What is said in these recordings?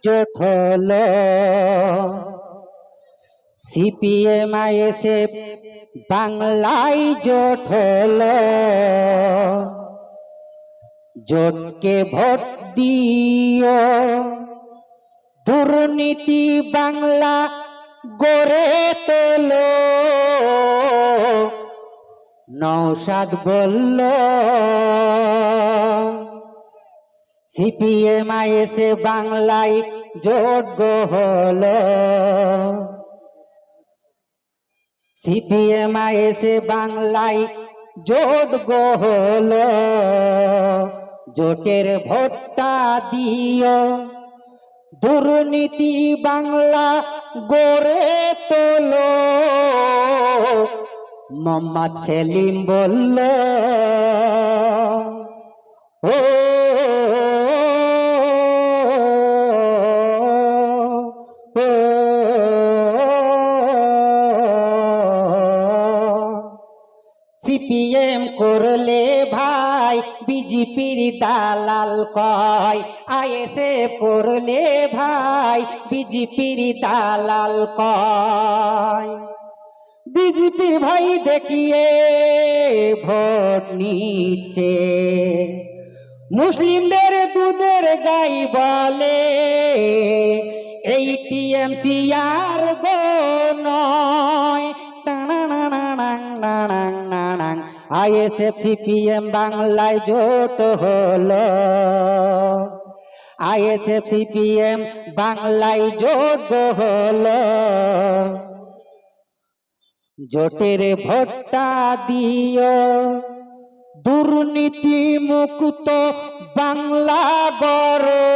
জোট হলো, CPM ISF বাংলায় জোট হলো। জোটকে ভোট দিও, দুর্নীতি বাংলা গড়ে তোলো। নওশাদ বলল, সিপিএম আইএসএফ বাংলায় জোট হলো। সিপিএম আইএসএফ বাংলায় জোট হলো। জোটের ভোটটা দিও, দুর্নীতি বাংলা গড়ে তোলো। মোহাম্মদ সেলিম বলল, ও সিপিএম করলে ভাই বিজেপির দালাল কয়, আইএসএফ করলে ভাই বিজেপির দালাল কয়। বিজেপির ভাই দেখিয়ে ভোট নিচ্ছে, মুসলিমদের দুধের গাই বলে, এই টিএমসি আর গো নয়। আইএসএফ সিপিএম বাংলায় জোট হলো, আইএসএফ সিপিএম বাংলায় জোট হলো। জোটের ভোটটা দিও, দুর্নীতি মুক্ত বাংলা গড়ো।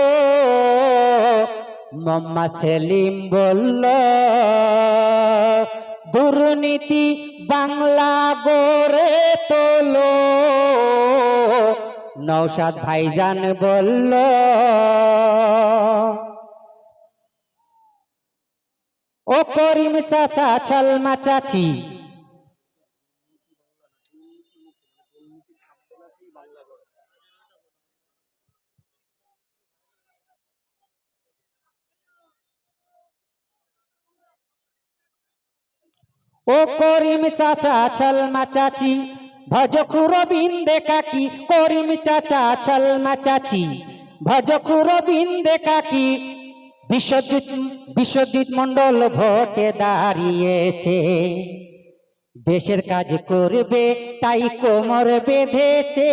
মোহাম্মদ সেলিম বলল, দুর্নীতি বাংলা গড়ে তোলো। নওশাদ ভাইজান বলল, ও করিম চাচা ছলমা চাচি, ও করিম চাচা ছলমা চাচি, ভজখুর বিন্দে কাকি। করিম চাচা ছলমা চাচি, ভজখুর বিন্দে কাকি। বিশ্বজিৎ মন্ডল ভোটে দাঁড়িয়েছে, দেশের কাজ করবে তাই কোমর বেঁধেছে।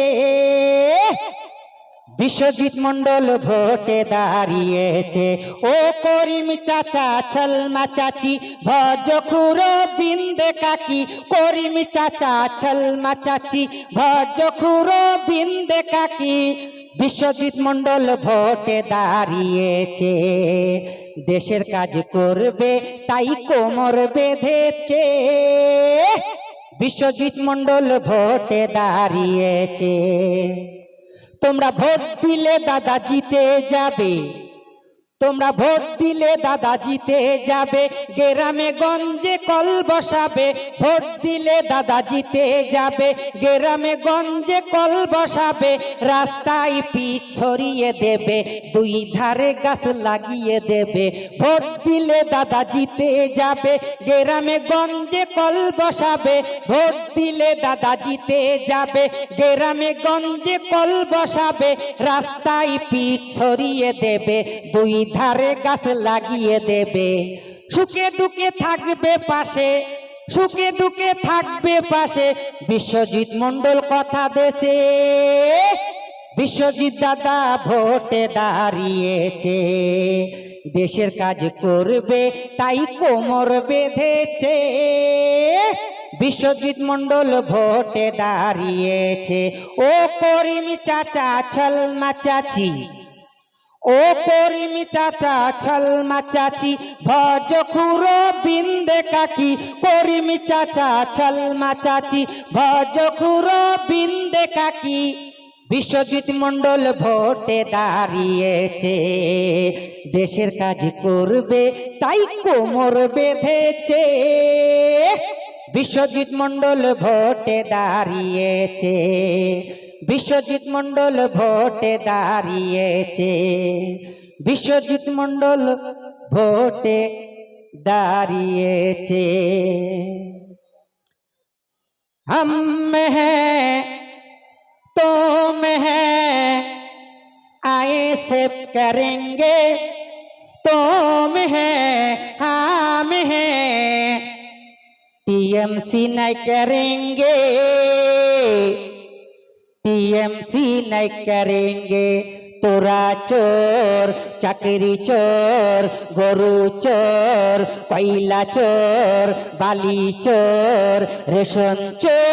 বিশ্বজিৎ মন্ডল ভোটে দাঁড়িয়েছে, ও করিম চাচা ছলমা চাচি, ভজখুর বিন্দে কাকি। করিম চাচা ছলমা চাচি, ভজখুর বিন্দে কাকি। বিশ্বজিৎ মন্ডল ভোটে দাঁড়িয়েছে, দেশের কাজ করবে তাই কোমর বেঁধেছে। বিশ্বজিৎ মন্ডল ভোটে দাঁড়িয়েছে। তোমরা ভোট দিলে দাদা জিতে যাবে, তোমরা ভোট দিলে দাদা জিতে যাবে। গ্রামে গঞ্জে কল বসাবে, ভোট দিলে দাদা জিতে যাবে। গ্রামে গঞ্জে কল বসাবে, রাস্তায় পিচ ছড়িয়ে দেবে, দুই ধারে গাছ লাগিয়ে দেবে। ভোট দিলে দাদা জিতে যাবে, গ্রামে গঞ্জে কল বসাবে। ভোট দিলে দাদা জিতে যাবে, গ্রামে গঞ্জে কল বসাবে, রাস্তায় পিচ ছড়িয়ে দেবে, দুই ধারে গাছ লাগিয়ে দেবে। সুখে দুঃখে থাকবে পাশে, সুখে দুঃখে থাকবে পাশে। বিশ্বজিৎ মন্ডল কথা দেছে, বিশ্বজিৎ দাদা ভোটে দাঁড়িয়েছে, দেশের কাজ করবে তাই কোমর বেঁধেছে। বিশ্বজিৎ মন্ডল ভোটে দাঁড়িয়েছে, ও করিম চাচা ছলমা চাচি, ও করিম চাচা ছলমা চাচি, ভজখুর বিন্দে কাকি। করিম চাচা ছলমা চাচি, ভজখুর বিন্দে কাকি। বিশ্বজিৎ মন্ডল ভোটে দাঁড়িয়েছে, দেশের কাজ করবে তাই কোমর বেঁধেছে। বিশ্বজিৎ মন্ডল ভোটে দাঁড়িয়েছে, বিশ্বজিৎ মন্ডল ভোটে দাঁড়িয়েছে। বিশ্বজিৎ মণ্ডল ভোটে দাঁড়িয়েছে। हम हैं तुम हैं आए से करेंगे, तुम हैं हम हैं टीएमसी नहीं करेंगे, टीएमसी नहीं करेंगे। তোরা চোর, চাকরি চোর, গরু চোর, কয়লা চোর, বালি চোর, রেশন চোর।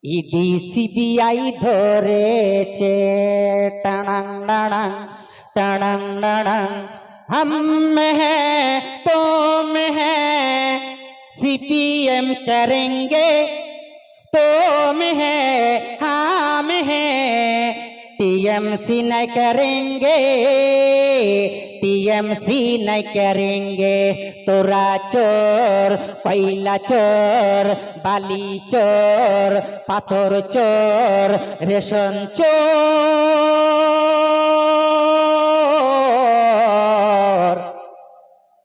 ইডি সিবিআই ধরেছে টানাং টানাং টানাং টানাং। हम हैं तुम हैं सीपीएम करेंगे, तुम हैं हम हैं टीएमसी नहीं करेंगे, टीएमसी नहीं करेंगे। तोरा चोर, कोयला चोर, बाली चोर, पाथर चोर, रेशन चोर।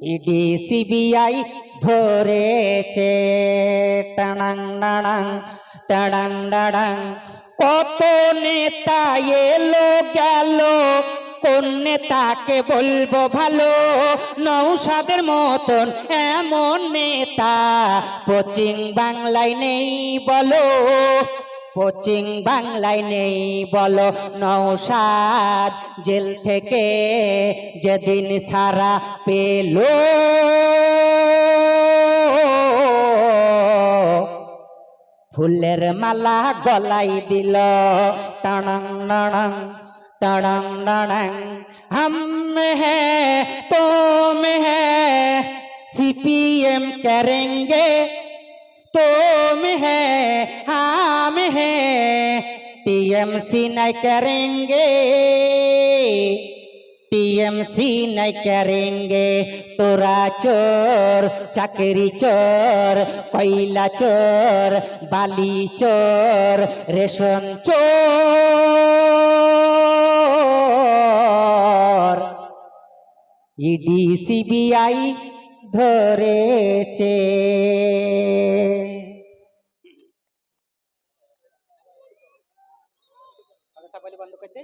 ইডি সিবিআই ধরেছে টানাং টানাং টানাং টানাং। কত নেতা এলো গেল, কোন নেতাকে বলবো ভালো? নৌসাদের মতন এমন নেতা পশ্চিম বাংলায় নেই বলো, পশ্চিম বাংলায় নেই বলো। নৌসাদ জেল থেকে যেদিন সারা পেল, ফুলের মালা গলাই দিল টানাং টানাং টানাং টানাং। हम हैं तुम हैं सीपीएम करेंगे, तुम हैं हम हैं टीएमसी नहीं करेंगे, टीएमसी नहीं करेंगे। तोरा चोर, चाकरी चोर, कोयला चोर, बाली चोर, रेशन चोर। ইডি সিবিআই ধরেছে। বন্ধ করে দে।